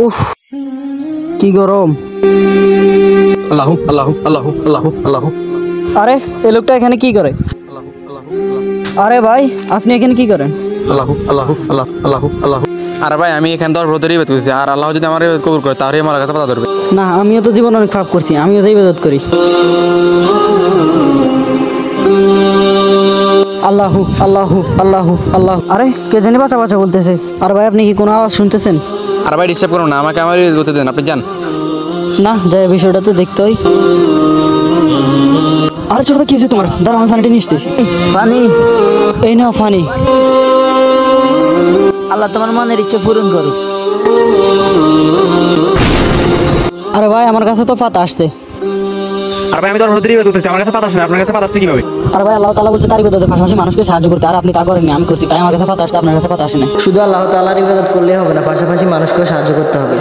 উফ কি গরম। আল্লাহু আল্লাহু আল্লাহু আল্লাহু আল্লাহু আরে এই লোকটা এখানে কি করে? আল্লাহু আল্লাহু আরে ভাই আপনি এখানে কি করেন? আল্লাহু আল্লাহু আল্লাহু আল্লাহু আল্লাহু। আর ভাই আমি এখানে 10 বছর ইবাদত করছি, আর আল্লাহ যদি আমার ইবাদত কবুল করে তাহলে আমার কাছে পাতা ধরবে। না আমিও তো জীবন অনেক পাপ করছি, আমিও যে ইবাদত করি। আল্লাহু আল্লাহু আল্লাহু আল্লাহ। আরে কে জানি বাঁচা বাঁচা বলতেছে। আর ভাই আপনি কি কোনো আওয়াজ শুনতেছেন? আর ভাই ডিস্টার্ব করুন না, আমাকে আমার ইবাদত করতে দেন, আপনি যান। না যাই বিষয়টাতে দেখতে হয়। আরে ছোট ভাই কি হয়েছে তোমার? দাঁড়াও আমি পানিটা নিয়ে আসতেছি। পানি। এই নাও পানি। আল্লাহ তোমার মনের ইচ্ছে পূরণ করুক। আরে ভাই আমার কাছে তো পাতা আসছে। আর ভাই আমি 10 বছর ইবাদত করতেছি, আমার কাছে পাতা আসে না, আপনার কাছে পাতা আসছে কিভাবে? আর ভাই আল্লাহ তাআলা বলছে তার ইবাদতের পাশাপাশি মানুষকে সাহায্য করতে, আর আপনি তা করেননি, আমি করছি, তাই আমার কাছে পাতা আসছে, আপনার কাছে পাতা আসে না। শুধু আল্লাহ তাআলার ইবাদত করলেই হবে না, পাশাপাশি মানুষকেও সাহায্য করতে হবে।